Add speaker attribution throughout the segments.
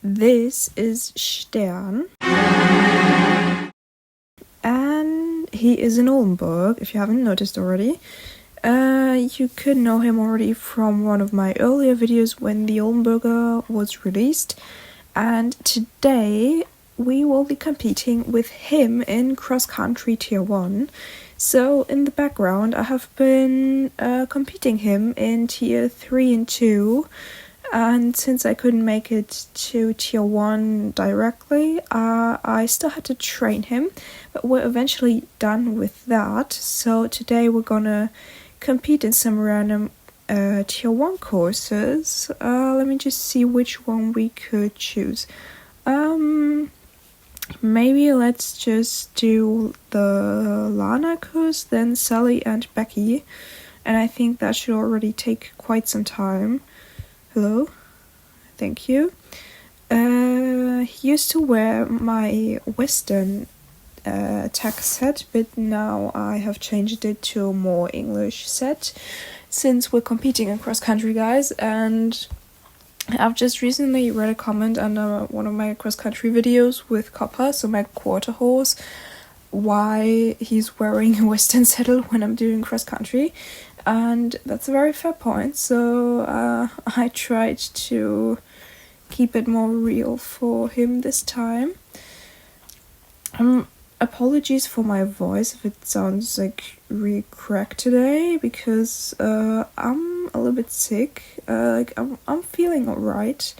Speaker 1: This is Stern, and he is in Oldenburg, if you haven't noticed already. You could know him already from one of my earlier videos when the Oldenburger was released, and today we will be competing with him in cross-country tier 1. So in the background I have been competing him in tier 3 and 2, and since I couldn't make it to tier 1 directly, I still had to train him, but we're eventually done with that. So today we're gonna compete in some random tier 1 courses. Let me just see which one we could choose. Maybe let's just do the Lana course, then Sally and Becky, and I think that should already take quite some time. Hello, thank you. He used to wear my Western tag set, but now I have changed it to a more English set since we're competing in cross-country, guys. And I've just recently read a comment under one of my cross-country videos with Copper, so my quarter horse, why he's wearing a Western saddle when I'm doing cross-country, and that's a very fair point. So I tried to keep it more real for him this time. Apologies for my voice if it sounds like really cracked today, because I'm a little bit sick. I'm feeling alright,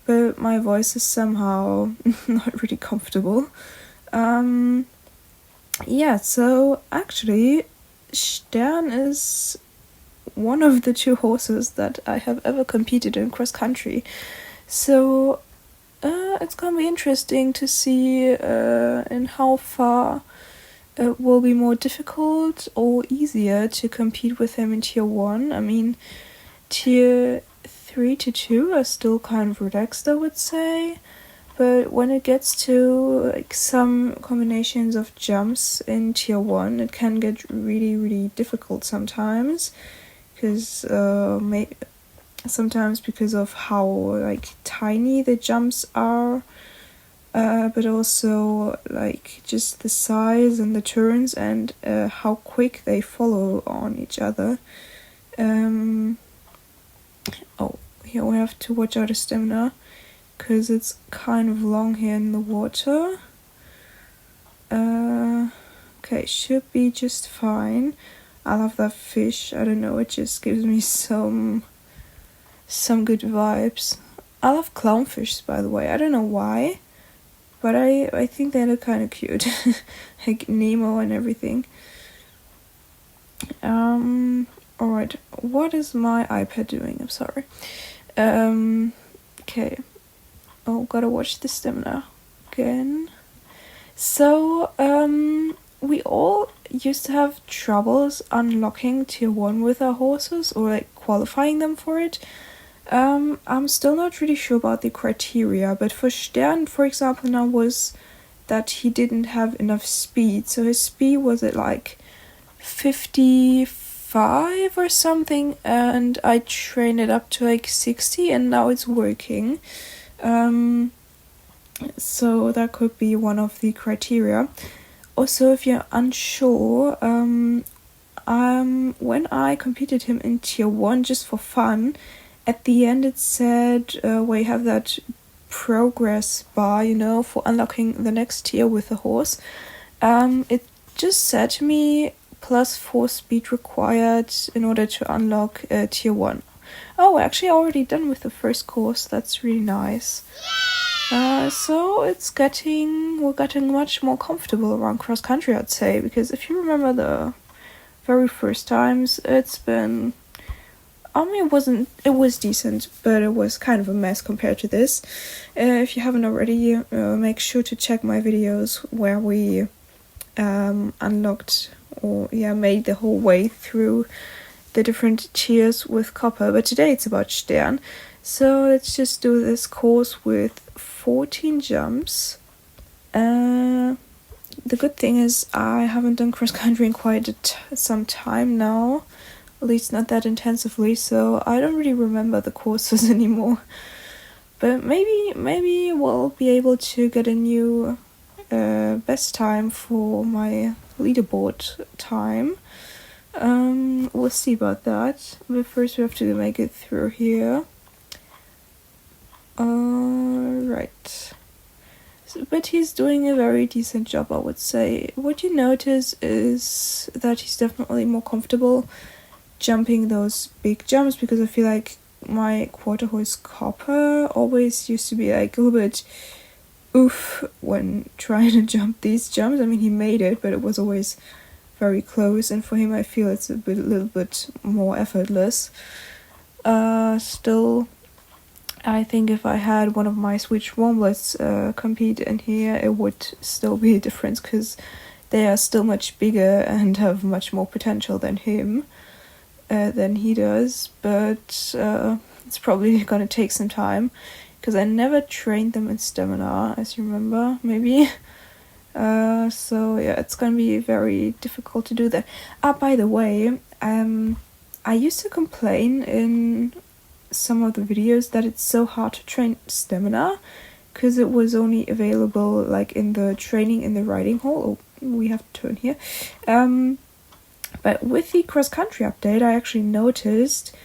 Speaker 1: but my voice is somehow not really comfortable. Yeah, so actually Stern is one of the 2 horses that I have ever competed in cross country. So it's gonna be interesting to see in how far it will be more difficult or easier to compete with him in tier 1. I mean, tier 3 to 2 are still kind of relaxed, I would say. But when it gets to like some combinations of jumps in tier 1, it can get really, really difficult sometimes. Because sometimes because of how like tiny the jumps are, but also like just the size and the turns and how quick they follow on each other. Oh, here we have to watch out the stamina, because it's kind of long here in the water. Okay, should be just fine. I love that fish. I don't know, it just gives me some good vibes. I love clownfish, by the way. I don't know why, but I think they look kind of cute. Like Nemo and everything. Alright, what is my iPad doing? I'm sorry. Okay. Oh, gotta watch the stamina again. So, we all used to have troubles unlocking tier 1 with our horses, or like qualifying them for it. I'm still not really sure about the criteria, but for Stern, for example, now was that he didn't have enough speed. So his speed was at like 55 or something, and I trained it up to like 60, and now it's working. So that could be one of the criteria. Also, if you're unsure, when I competed him in tier 1 just for fun, at the end it said where you have that progress bar, for unlocking the next tier with the horse. It just said to me +4 speed required in order to unlock tier 1. Oh, we're actually already done with the first course. That's really nice. So we're getting much more comfortable around cross country, I'd say, because if you remember the very first times, it's been, it was decent, but it was kind of a mess compared to this. If you haven't already, make sure to check my videos where we unlocked or made the whole way through the different tiers with Copper. But today it's about Stern. So let's just do this course with 14 jumps. The good thing is I haven't done cross country in quite some time now, at least not that intensively, so I don't really remember the courses anymore. But maybe we'll be able to get a new best time for my leaderboard time. We'll see about that. But first we have to make it through here. Right. But he's doing a very decent job, I would say. What you notice is that he's definitely more comfortable jumping those big jumps, because I feel like my quarter horse Copper always used to be like a little bit oof when trying to jump these jumps. I mean, he made it, but it was always very close, and for him I feel it's a little bit more effortless. Still, I think if I had one of my Swedish Warmbloods compete in here, it would still be a difference, because they are still much bigger and have much more potential than him, than he does. But it's probably gonna take some time, because I never trained them in stamina, as you remember, maybe. So yeah, it's gonna be very difficult to do that. By the way, I used to complain in some of the videos that it's so hard to train stamina, because it was only available like in the training in the riding hall. Oh, we have to turn here. But with the cross-country update, I actually noticed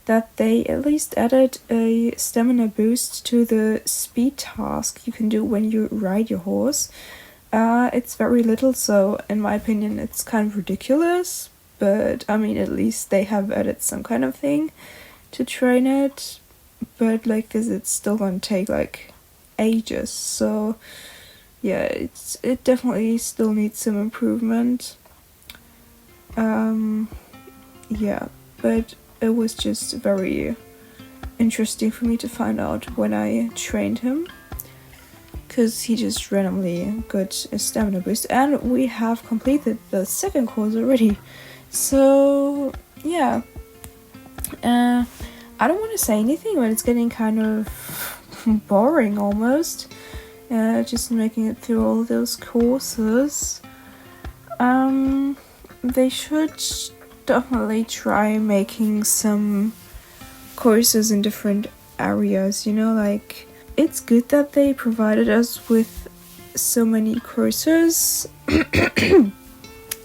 Speaker 1: that they at least added a stamina boost to the speed task you can do when you ride your horse. It's very little, so in my opinion it's kind of ridiculous, but I mean, at least they have added some kind of thing to train it. But like this, it's still gonna take like ages, so yeah, it definitely still needs some improvement. Yeah, but it was just very interesting for me to find out when I trained him, because he just randomly got a stamina boost, and we have completed the second course already. So yeah, I don't want to say anything, but it's getting kind of boring almost, just making it through all those courses. They should definitely try making some courses in different areas, you know, like it's good that they provided us with so many courses.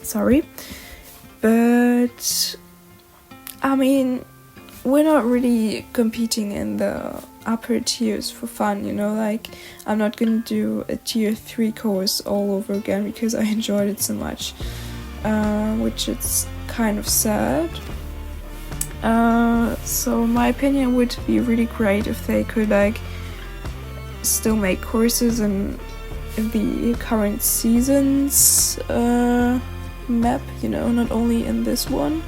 Speaker 1: Sorry, but I mean, we're not really competing in the upper tiers for fun, you know, like I'm not gonna do a tier 3 course all over again because I enjoyed it so much, which is kind of sad. So in my opinion, it would be really great if they could like still make courses in the current season's map, you know, not only in this one,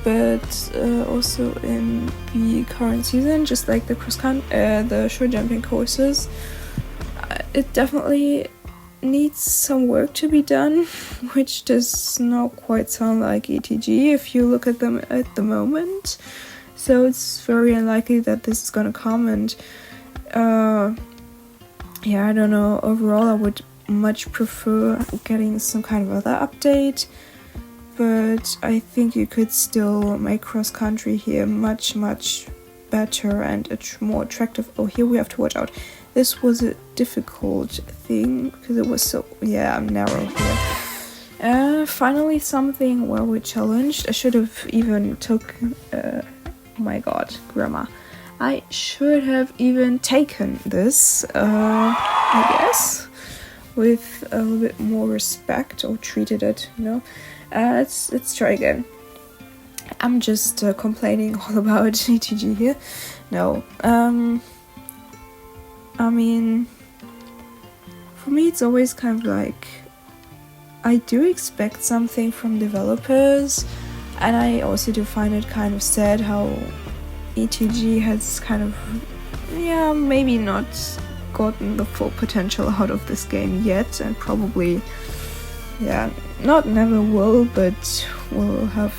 Speaker 1: but also in the current season, just like the short jumping courses. It definitely needs some work to be done, which does not quite sound like ETG if you look at them at the moment. So it's very unlikely that this is gonna come, and yeah, I don't know. Overall, I would much prefer getting some kind of other update, but I think you could still make cross-country here much better and more attractive. Oh, here we have to watch out. This was a difficult thing because it was so, yeah, I'm narrow here. Finally something where we challenged. I should have even took, oh my god, grammar. I should have even taken this, I guess, with a little bit more respect, or treated it, you know. Let's try again. I'm just complaining all about ETG here. No, I mean, for me it's always kind of like, I do expect something from developers, and I also do find it kind of sad how ETG has kind of, yeah, maybe not gotten the full potential out of this game yet, and probably, yeah, not never will, but will have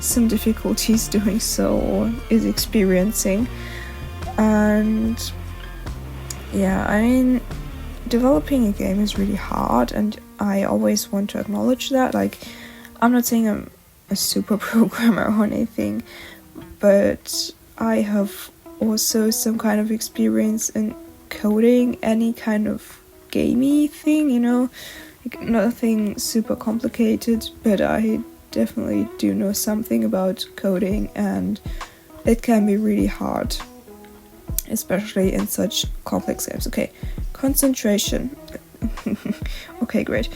Speaker 1: some difficulties doing so, or is experiencing. And yeah, I mean, developing a game is really hard, and I always want to acknowledge that. Like, I'm not saying I'm a super programmer or anything, but I have also some kind of experience in coding any kind of gamey thing, you know, like nothing super complicated, but I definitely do know something about coding, and it can be really hard, especially in such complex games. Okay, concentration. Okay, great.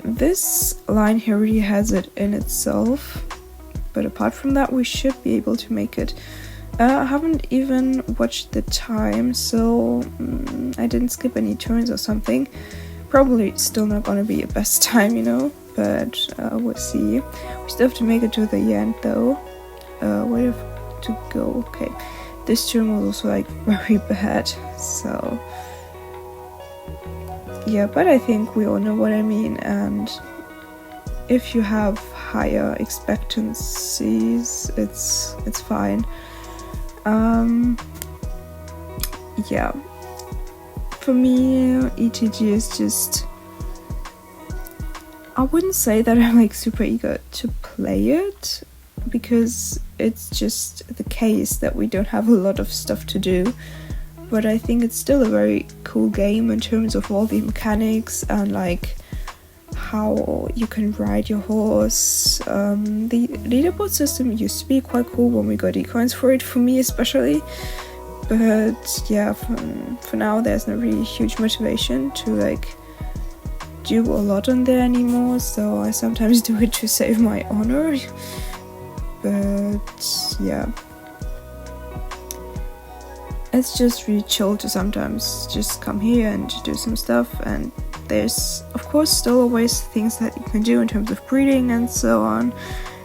Speaker 1: This line here really has it in itself, but apart from that we should be able to make it. I haven't even watched the time, so I didn't skip any turns or something. Probably still not gonna be a best time, you know, but we'll see. We still have to make it to the end though. Where do we have to go? Okay, this turn was also like very bad, so yeah, but I think we all know what I mean, and if you have higher expectancies, it's fine. Yeah, for me, ETG is just, I wouldn't say that I'm like super eager to play it, because it's just the case that we don't have a lot of stuff to do, but I think it's still a very cool game in terms of all the mechanics and like how you can ride your horse. The leaderboard system used to be quite cool when we got ecoins for it, for me especially, but yeah, for now there's no really huge motivation to like do a lot on there anymore, so I sometimes do it to save my honor. But yeah, it's just really chill to sometimes just come here and do some stuff, and there's of course still always things that you can do in terms of breeding and so on,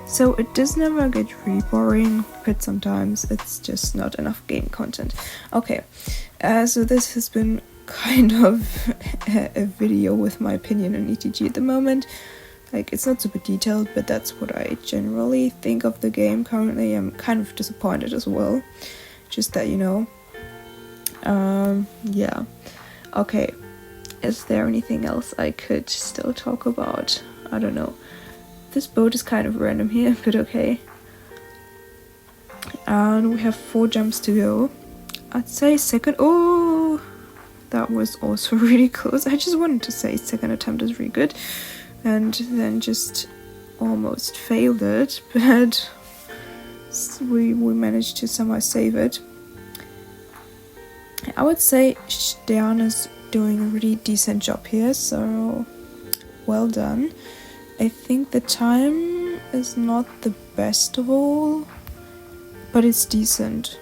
Speaker 1: so it does never get really boring, but sometimes it's just not enough game content. Okay, so this has been kind of a video with my opinion on ETG at the moment. Like, it's not super detailed, but that's what I generally think of the game currently. I'm kind of disappointed as well, just that you know. Yeah, okay, is there anything else I could still talk about? I don't know, this boat is kind of random here, but okay. And we have 4 jumps to go. I'd say second, oh, that was also really close. I just wanted to say second attempt is really good, and then just almost failed it, but we managed to somehow save it. I would say Stern is doing a really decent job here, so well done. I think the time is not the best of all, but it's decent.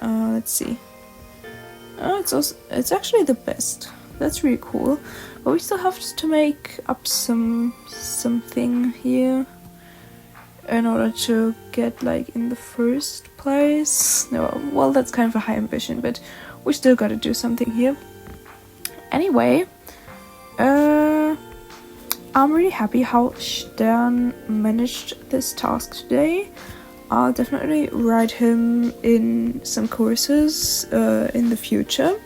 Speaker 1: Let's see. It's actually the best. That's really cool. But we still have to make up something here in order to get like in the first place. No, well, that's kind of a high ambition, but we still gotta do something here. Anyway, I'm really happy how Stern managed this task today. I'll definitely ride him in some courses in the future.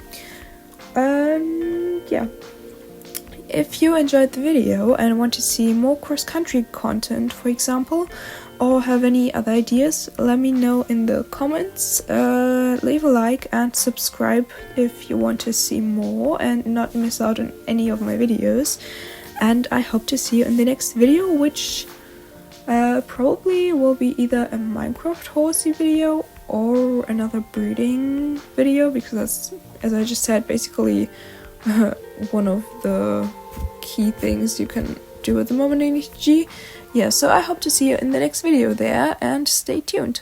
Speaker 1: Yeah. If you enjoyed the video and want to see more cross-country content, for example, or have any other ideas, let me know in the comments. Leave a like and subscribe if you want to see more and not miss out on any of my videos. And I hope to see you in the next video, which probably will be either a Minecraft horsey video or another breeding video, because that's, as I just said, basically one of the key things you can do at the moment in ETG. Yeah, so I hope to see you in the next video there, and stay tuned.